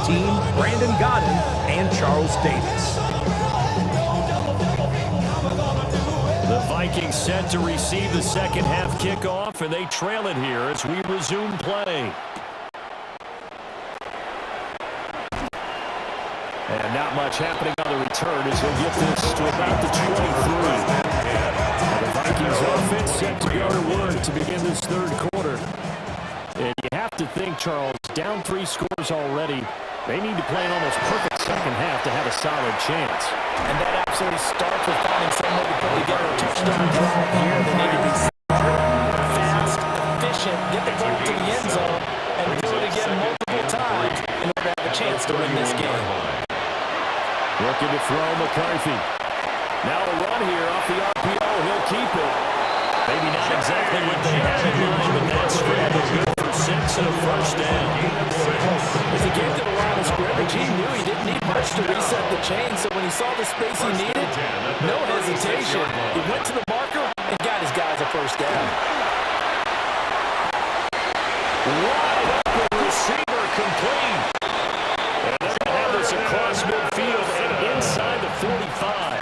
team, Brandon Godden and Charles Davis. The Vikings set to receive the second half kickoff, and they trail it here as we resume play. And not much happening on the return as he'll get this to about the 23. The Vikings offense set to go to work to begin this third quarter. And you have to think, Charles, down 3 scores already. They need to play an almost perfect second half to have a solid chance. And that absolutely starts with finding some way to put together a touchdown drive here. They need to be fast, efficient, get the ball to the end zone, and do it again multiple times in order to have a chance to win this game. Looking to throw McCarthy. Now a run here off the RPO. He'll keep it. Maybe not exactly what they had in mind, but that's good for 6 and a first down. As he gave to the line of scrimmage, he knew he didn't need much to reset the chain, so when he saw the space he needed, no hesitation. He went to the marker and got his guys a first down. Wide open receiver complete. And they're going to have this across midfield and inside the 45.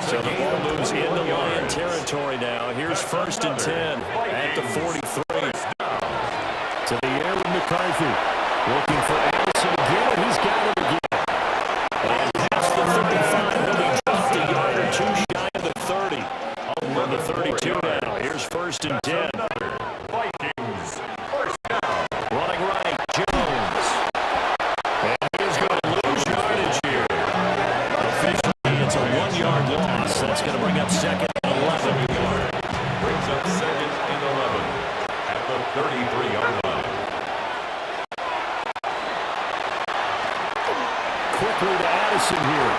So the ball moves into Lion territory now. Here's 1st and 10 at the 43. To the air with McCarthy. Looking for Allison again, and he's got it again. And past the 35, he'll be dropped a yard or 2 shy of the 30. On the 32 now. Here's 1st and 10. Vikings, first down. Running right, Jones. And he's going to lose yardage here. Officially, it's a 1-yard loss. That's going to bring up 2nd and 11. Brings up 2nd and 11 at the 33-yard line. Quickly to Addison here.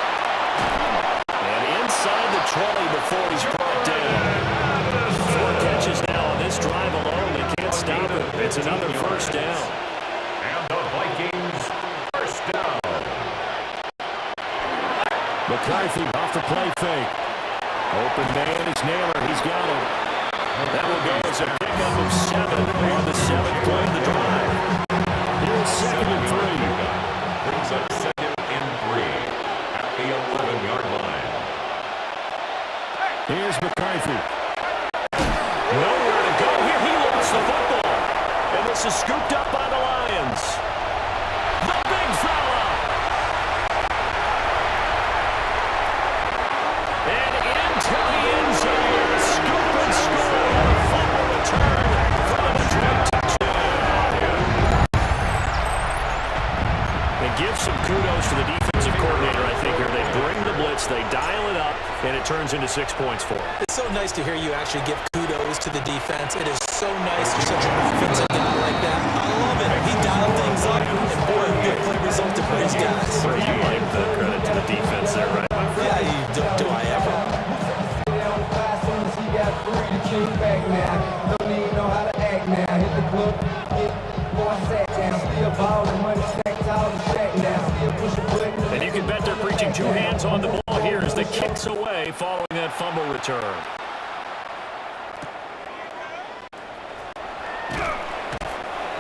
And inside the 20 before he's brought down. 4 catches now on this drive alone. They can't stop it. It's another first down. And the Vikings, first down. McCarthy off the play fake. Open man is Naylor. He's got him. That will go as a pickup of 7 on the 7th play of the drive. Here's 2nd and 3. Brings up 2nd and 3 at the 11-yard line. Here's McCarthy. Nowhere to go here. He lost the football. And this is scooped up by the Lions. The big fella. And into the end zone. Scoop and score. Fumble return for the Detroit touchdown. And give some kudos to the defensive coordinator, I think, here. They bring the blitz, they dial it up, and it turns into 6 points for them. It's so nice to hear you actually give kudos to the defense. It is so nice for such an offensive guy like that. I love it. He dialed things up, and boy, good play resulted for his guys. Well, you like the credit to the defense there, right? Yeah, do I ever? And you can bet they're preaching 2 hands on the ball here as the kicks away following that fumble return.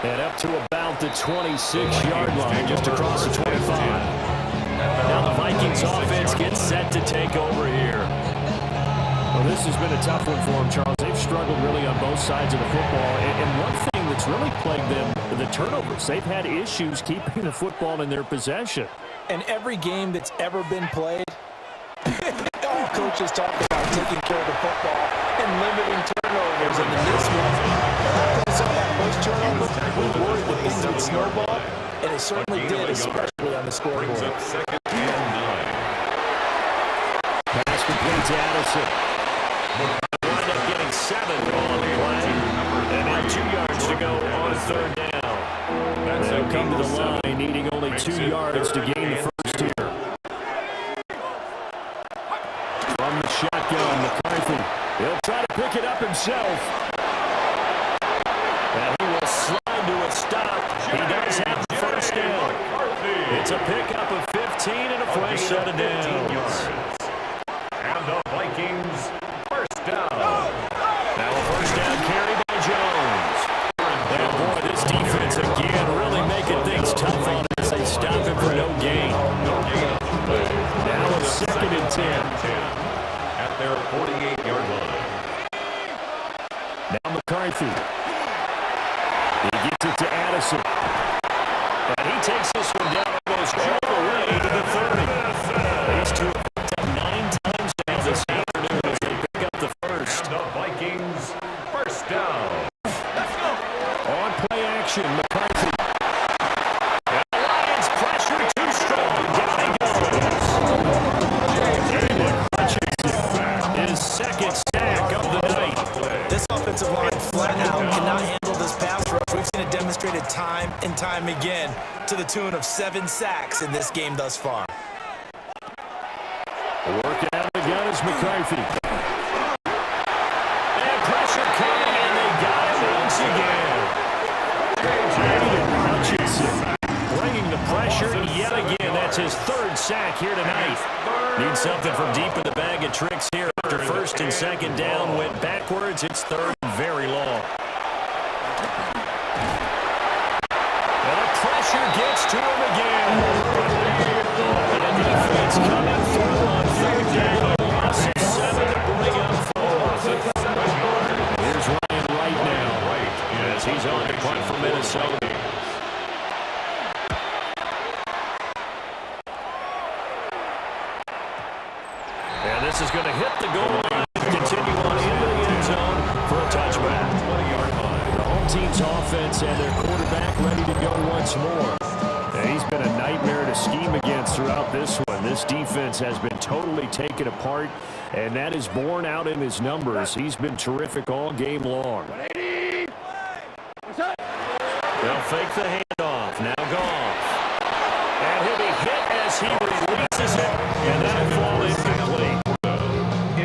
And up to about the 26-yard line, just across the 25. Now the Vikings offense gets set to take over here. Well, this has been a tough one for them, Charles. They've struggled really on both sides of the football. And one thing that's really plagued them, the turnovers. They've had issues keeping the football in their possession. And every game that's ever been played, all coaches talk about taking care of the football and limiting turnovers. And in this one, after we saw that first turnover, we worried that things would snowball, and it certainly did, especially on the scoreboard. Brings up 2nd and 9. Pass complete to Addison. Wind up getting 7 on the play. And then 2 yards to go on 3rd down. They'll come to the line, needing only 2 yards to gain the first here. From the shotgun, McCarthy. He'll try to pick it up himself. And he will slide to a stop. He does have the first down. It's a pickup of 15 and a fresh set of downs. And the Vikings, first down. Now a first down carry by Jones. And boy, this defense again really making things tough on us. They stop him He gets it to Addison. And he takes this one down almost all the way to the 30. These two have picked up 9 times now this afternoon as they pick up the first. The Vikings, first down. Let's go. On play action, McCarthy. And the Lions pressure too strong. Down he goes. His second sack of the night. This offensive line flat out cannot handle this pass rush. We've seen it demonstrated time and time again to the tune of 7 sacks in this game thus far. Working out of the gun is McCarthy. And pressure coming, and they got it once again. Hutchinson bringing the pressure yet again. That's his 3rd sack here tonight. Need something from deep in the bag of tricks here. After 1st and 2nd down went backwards, it's 3rd and very long. And the pressure gets to him again. And the defense coming through on 3rd down. Loss of 7 to bring up 4. Here's Ryan right now. As he's on the punt for Minnesota. And this is going to hit the goal line and continue on into the end zone for a touchback. 20-yard line. The home team's offense and their quarterback ready to go once more. And he's been a nightmare to scheme against throughout this one. This defense has been totally taken apart, and that is borne out in his numbers. He's been terrific all game long. They'll fake the handoff. Now Goff. And he'll be hit as he releases it, and that'll fall incomplete.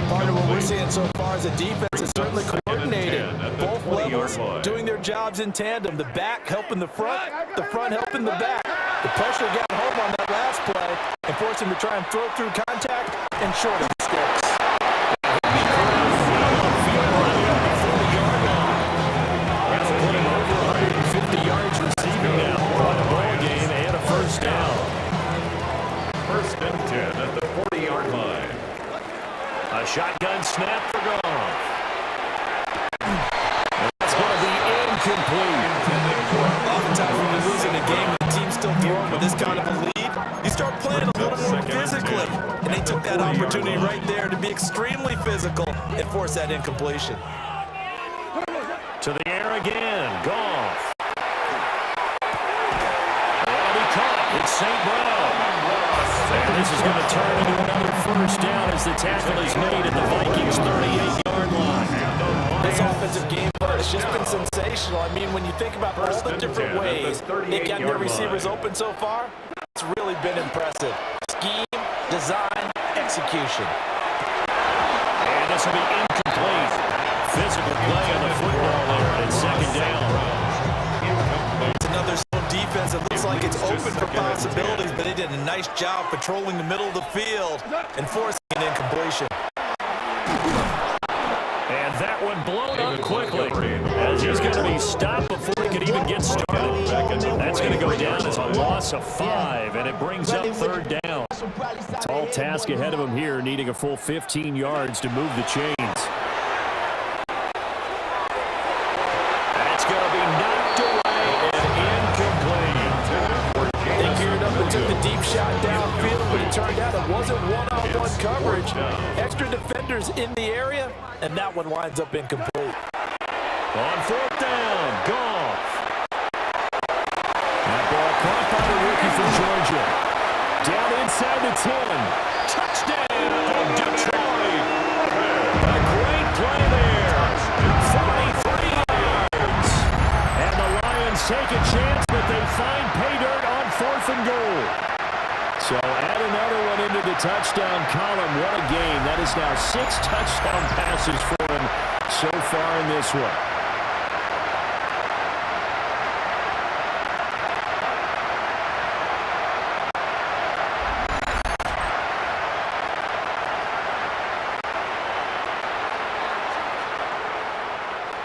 Part of what we're seeing so far is the defense is certainly coordinated. Both levels doing their jobs in tandem. The back helping the front helping the back. The pressure got home on that last play and forced him to try and throw through contact and shorten mistakes. That'll put him over 150 yards receiving now. On a ball game and a 1st down. 1st and 10 at the 40-yard line. A shotgun snap for Goff. That's going to be incomplete. Oftentimes when you're losing a game and the team's still throwing with this kind of a lead, you start playing a little more physically. And they took that opportunity right there to be extremely physical and force that incompletion. To the air again. Goff. That'll be caught. It's St. Brown. And this is going to turn into another 1st down as the tackle is made at the Vikings' 38-yard line. This offensive game has just been sensational. I mean, when you think about all the different ways they've gotten their receivers open so far, it's really been impressive. Scheme, design, execution. And this will be incomplete. Physical play on the football there at 2nd down. It's another zone defense that looks like it's open for possibilities, but they did a nice job patrolling the middle of the field and forcing an incompletion. And that one blown up quickly as he's going to be stopped before he can even get started. That's going to go down as a loss of 5, and it brings up 3rd down. Tall task ahead of him here, needing a full 15 yards to move the chains. That's going to be knocked away and incomplete. They geared up and took the deep shot downfield, but it turned out it wasn't one-on-one coverage. Extra defenders in the area, and that one winds up incomplete. On 4th down, Goff. That ball caught by the rookie from Georgia. Down inside the 10. Touchdown, Detroit. A great play there. 43 yards. And the Lions take a chance, but they find pay dirt on 4th and goal. So add another one into the touchdown column. What a game. That is now 6 touchdown passes for him so far in this one.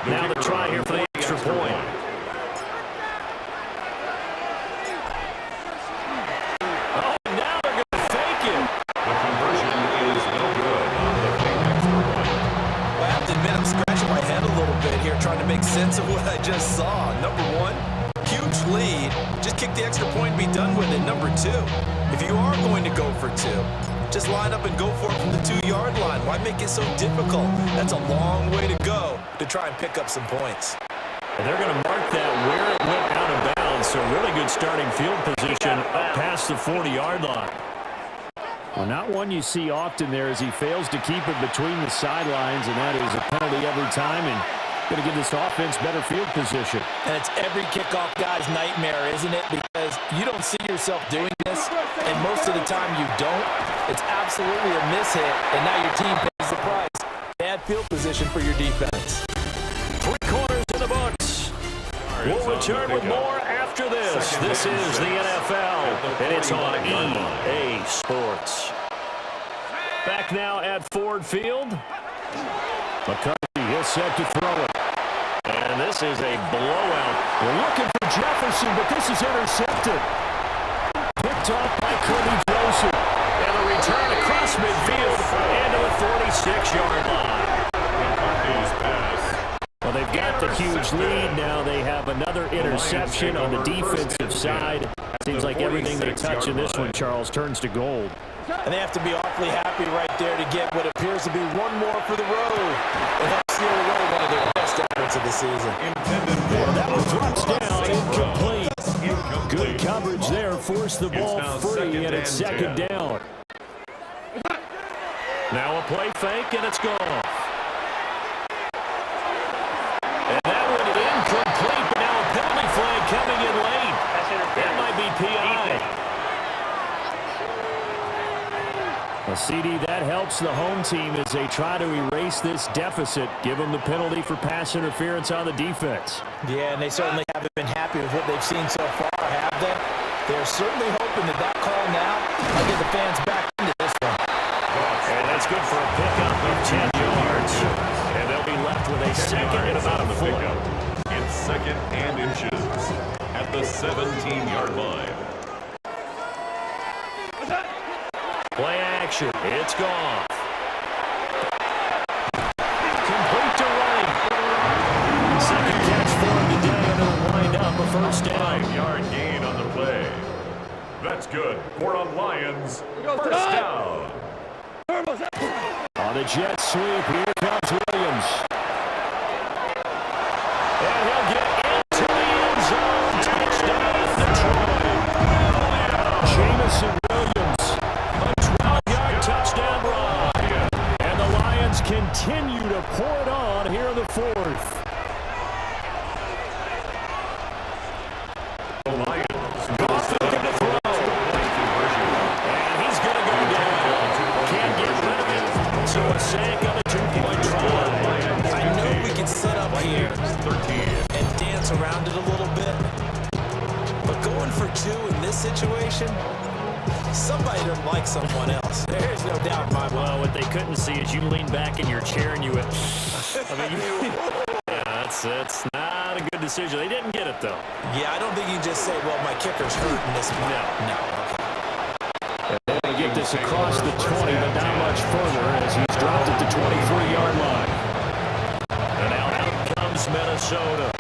Now the try here for the extra point. Oh, now they're going to fake it. The conversion is no good. I have to admit, I'm scratching my head a little bit here trying saw. Number one, huge lead. Just kick the extra point and be done with it. Number two, if you are going to go for two, just line up and go for it from the 2-yard line. Why make it so difficult? That's a long way to go to try and pick up some points. And they're going to mark that where it went out of bounds. So really good starting field position up past the 40-yard line. Well, not one you see often there as he fails to keep it between the sidelines, and that is a penalty every time, and going to give this offense better field position. And it's every kickoff guy's nightmare, isn't it? Because you don't see yourself doing this, and most of the time you don't. It's absolutely a mishit, and now your team pays the price. Bad field position for your defense. 3 quarters in the books. We'll return with more after this. This is the NFL, and it's on EA Sports. Back now at Ford Field. McCarthy is set to throw it. And this is a blowout. We're looking for Jefferson, but this is intercepted. Picked off by Cody Joseph. And a return across midfield into the 46-yard line. Well, they've got the huge lead now. They have another interception on the defensive side. Seems like everything they touch in this one, Charles, turns to gold. And they have to be awfully happy right there to get what appears to be one more for the road. It helps steal away one of their best efforts of the season. And that one drops down, incomplete. Good coverage there, forced the ball free, and it's second down. Now a play fake, and it's gone. And that one incomplete, but now a penalty flag coming in late. That might be PI. A CD that helps the home team as they try to erase this deficit, give them the penalty for pass interference on the defense. Yeah, and they certainly haven't been happy with what they've seen so far, have they? They're certainly hoping that that call now will get the fans back into this one. And that's good for a pickup of 10 yards. And they'll be left with a second and about a foot. In second and inches at the 17-yard line. Play action. It's gone. Complete to Wright. Second catch for him today, and it'll wind up a first down. 5-yard gain on the play. That's good for a Lions first down. On the jet sweep, here comes Williams. And he'll get into the end zone. Touchdown, Detroit. Jamison Williams. Touchdown run. And the Lions continue to pour it on here in the fourth. The Lions Goff looking to throw. And he's going to go down. Can't get rid of it. So a sack on a 2-point try. I know we can set up here and dance around it a little bit, but going for two in this situation, somebody doesn't like someone else. There's no doubt in my mind. Well, what they couldn't see is you lean back in your chair and you went, I mean, yeah, that's not a good decision. They didn't get it, though. Yeah, I don't think you can just say, well, my kicker's hurt in this one. No. Okay. They want to get this across the 20, but not much further as he's dropped at the 23-yard line. And now out comes Minnesota.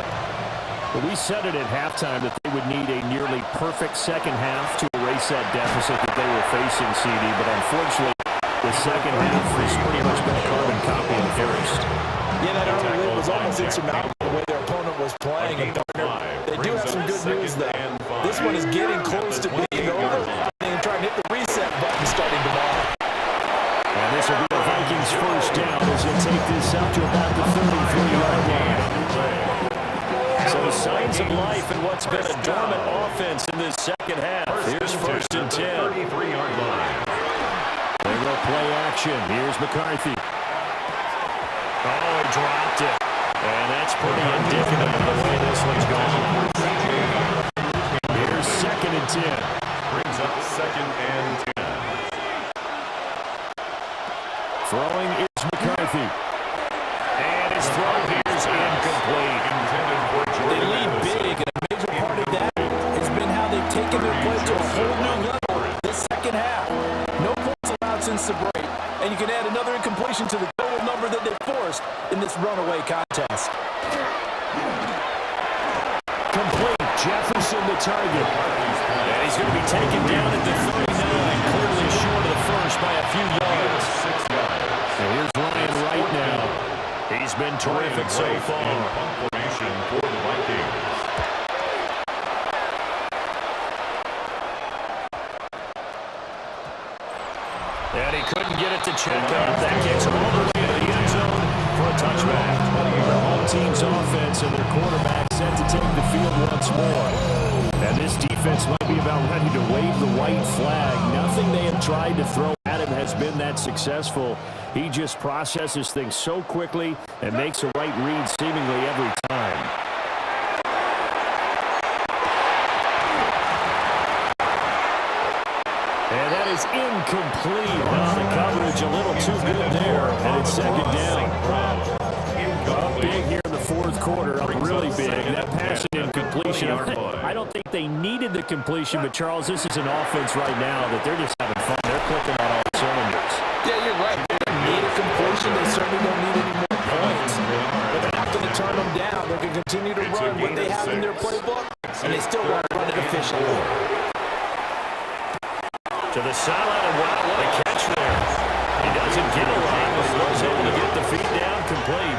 Well, we said it at halftime that they would need a nearly perfect second half to erase that deficit that they were facing, CD, but unfortunately, the second half has pretty much been a carbon copy of the first. Yeah, that early lead was almost insurmountable the way their opponent was playing. And they do have some good news, though. This one is getting close to being over, and trying to hit the reset button starting tomorrow. And this will be the Vikings' first down as they take this out to about the 33-yard line. So signs of life in what's been a dormant offense in this second half. Here's first and 10. 33-yard line. They go play action. Here's McCarthy. Oh, he dropped it. And that's pretty indicative of the way this one's gone. Here's second and 10. Brings up second and 10. Throwing is McCarthy. And his throw here is incomplete. They lead big, and a major part of that has been how they've taken their play to a whole new level this second half. No points allowed since the break, and you can add another incompletion to the total number that they forced in this runaway contest. losing the target. And he's going to be taken down at the 39, clearly short of the first by a few yards. And here's Ryan right now. He's been terrific so far. Formation for the Vikings. And he couldn't get it to check out. That gets him all the way into the end zone for a touchback. The home team's offense and their quarterback set to take the field once more. And this defense might be about ready to wave the white flag. Nothing they have tried to throw at him has been that successful. He just processes things so quickly and makes a right read seemingly every time. And that is incomplete. The coverage a little too good there, and it's second down. Up big here in the fourth quarter, up really big. That pass and incompletion. I don't think they needed the completion, but Charles, this is an offense right now that they're just having fun. They're clicking on all cylinders. Yeah, you're right. They don't need a completion. They certainly don't need any more points. But they're not going to turn them down. They're going to continue to run what they have in their playbook, and they still want to run it efficiently. To the sideline, and wow, what a catch there. He doesn't get a lot, but he was able to get the feet down complete.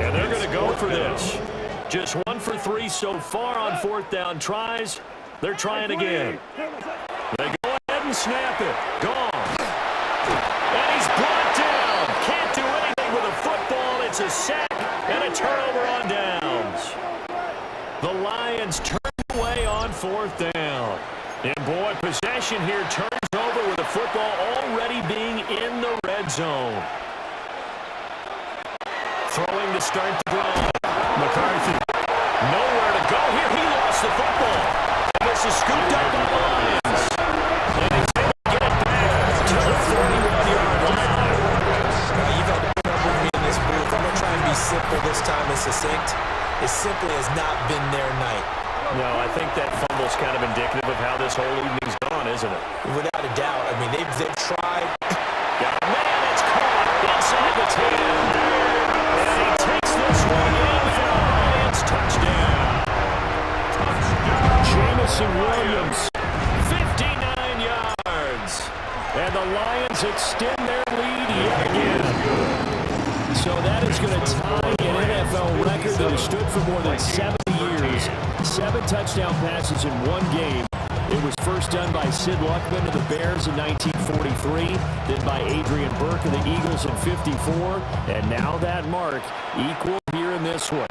And they're going to go for this. Just 1 for 3 so far on fourth down tries. They're trying again. They go ahead and snap it. Gone. And he's brought down. Can't do anything with a football. It's a sack and a turnover on downs. The Lions turn away on fourth down. And boy, possession here turns over with the football already being in the red zone. Throwing to start the drive. McCarthy, nowhere to go here. He lost the football. This is scooped up by the Lions. And he's able to get it back to the 41-yard line. Now, you've had to put up with me in this booth. I'm going to try and be simple this time and succinct. It simply has not been their night. No, I think that fumble's kind of indicative of how this whole evening's gone, isn't it? Without a doubt. I mean, they've tried. Got a man, it's caught inside the 10. And he takes this one in for a Lions touchdown. Jamison Williams, 59 yards. And the Lions extend their lead yet again. So that is going to tie an NFL record that has stood for more than 70 years. 7 touchdown passes in one game. It was first done by Sid Luckman of the Bears in 1943, then by Adrian Burke of the Eagles in 54, and now that mark equal here in this one.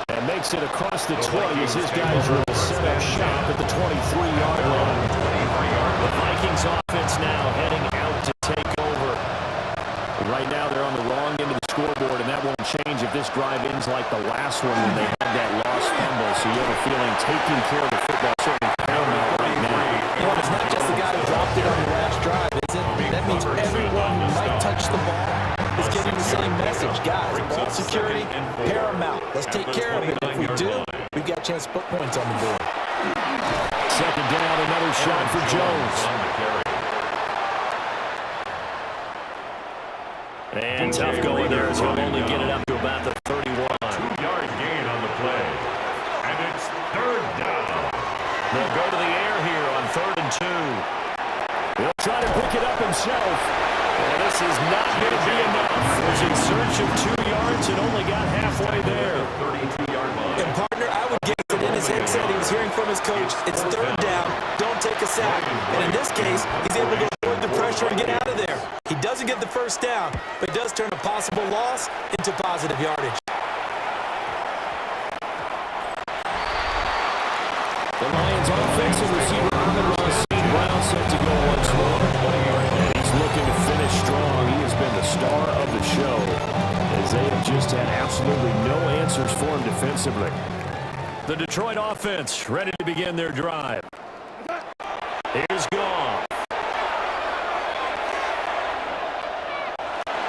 And makes it across the 20 as his guys will set up shop at the 23-yard line. The Vikings offense now heading out to take over. Right now they're on the wrong end of the scoreboard, and that won't change if this drive ends like the last one when they had that lost fumble. So you have a feeling taking care of the football certainly paramount right now. You know, it's not just the guy who dropped it on the last drive, is it? That means everyone who might touch the ball is getting the same message. Guys, ball security, paramount. Let's take care of it. If we do, we've got a chance to put points on the board. Second down, another shot for Jones. And tough going there as he'll only get it up to about the 31. 2-yard gain on the play. And it's third down. They'll go to the air here on 3rd and 2. He'll try to pick it up himself. And this is not going to be enough. Was in search of 2 yards and only got halfway there. 32-yard line. And partner, I would guess that in his headset he was hearing from his coach, it's third down, don't take a sack. And in this case, he's able to avoid the pressure and get out of there. He doesn't get the first down, but does turn a possible loss into positive yardage. The Lions offensive receiver Amon-Ra St. Brown set to go once more. And he's looking to finish strong. He has been the star of the show as they have just had absolutely no answers for him defensively. The Detroit offense ready to begin their drive. Here's Goff.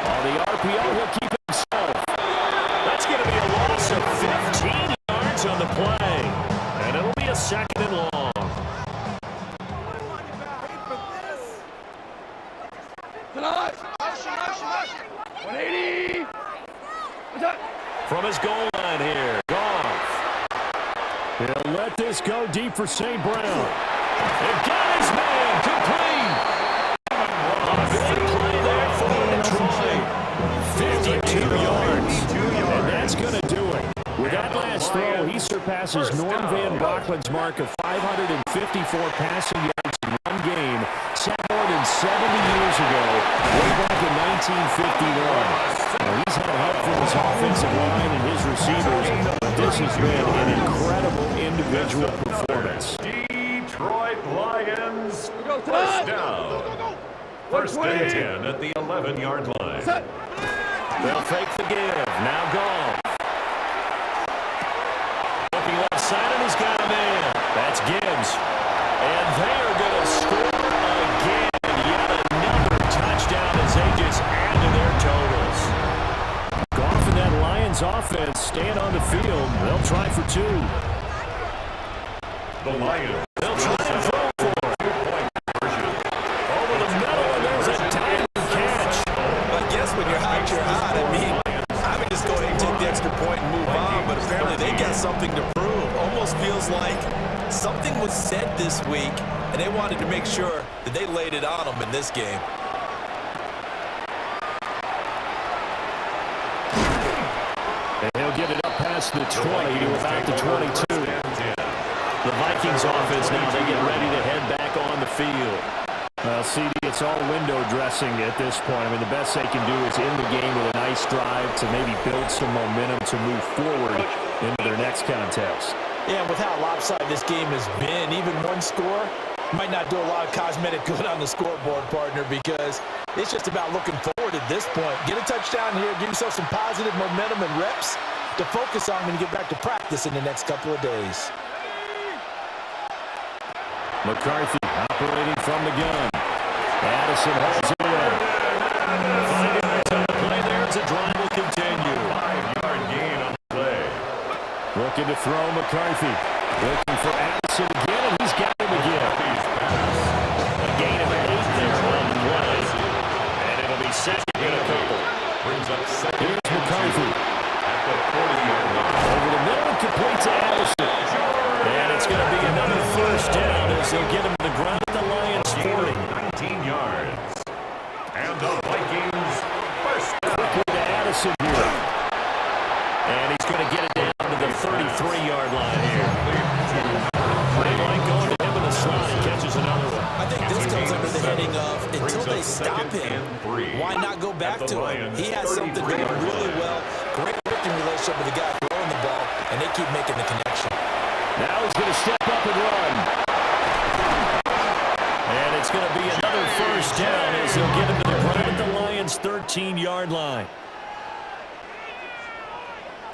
On the RPO, he'll keep it himself. That's going to be a loss of 15 yards on the play. And it'll be a 2nd and long. From his goal line here, Goff. He'll let this go deep for St. Brown. And got his man complete. A big play there for Detroit. 52 yards. And that's going to do it. With that last throw, he surpasses Norm Van Brocklin's mark of 554 passing yards in one game, set more than 70 years ago, way back in 1951. Now, he's had help from his offensive line and his receivers, but this has been an incredible individual performance. Detroit Lions, first down. First and 10 at the 11-yard line. They'll fake the give. Now Goff. Looking left side, and he's got a man. That's Gibbs. And they are going to score again. Yet another touchdown as they just add to their totals. Goff and that Lions offense stand on the field. They'll try for two. The Lions. They'll try to throw for it. Over the middle, and there's a tiny catch. I guess when you're hot, you're hot. I mean, I would just go ahead and take the extra point and move on, but apparently they got something to prove. Almost feels like something was said this week, and they wanted to make sure that they laid it on them in this game. And he'll get it up past the 20 to about the 22. The Vikings offense now, they get ready to head back on the field. Well, CD, it's all window dressing at this point. I mean, the best they can do is end the game with a nice drive to maybe build some momentum to move forward into their next contest. Yeah, with how lopsided this game has been, even one score might not do a lot of cosmetic good on the scoreboard, partner, because it's just about looking forward at this point. Get a touchdown here, give yourself some positive momentum and reps to focus on when you get back to practice in the next couple of days. McCarthy operating from the gun. Addison holds it in. 5 yards on the play there as the drive will continue. 5-yard gain on the play. Looking to throw McCarthy. Looking for Addison again, and he's got him again. A gain of 8 there on the play. And it'll be second and a couple. Brings up second. Here's McCarthy. At the 40-yard line. Over the middle, complete to Addison. And it's going to be another first down as they'll get him to the ground at the Lions 40. 19 yards. And the Vikings first down. Quickly to Addison here. And he's going to get it down to the 33-yard line here. They like going to him in the slot. He catches another one. I think this comes under the heading of until they stop him, why not go back to him? He has something going really well. Great working relationship with the guy throwing the ball, and they keep making the connection. Now he's going to step up and run. And it's going to be another first down as they'll get him to the ground at the Lions' 13-yard line.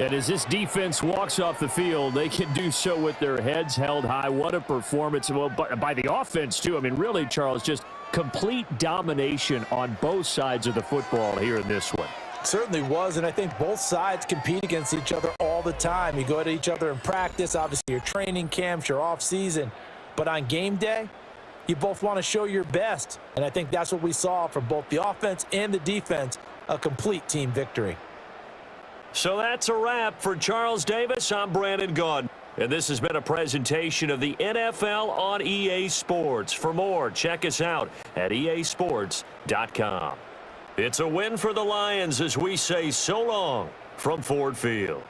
And as this defense walks off the field, they can do so with their heads held high. What a performance. Well, by the offense, too. I mean, really, Charles, just complete domination on both sides of the football here in this one. Certainly was, and I think both sides compete against each other all the time. You go at each other in practice, obviously your training camps, your off-season. But on game day, you both want to show your best. And I think that's what we saw from both the offense and the defense, a complete team victory. So that's a wrap for Charles Davis. I'm Brandon Gaudin. And this has been a presentation of the NFL on EA Sports. For more, check us out at easports.com. It's a win for the Lions as we say so long from Ford Field.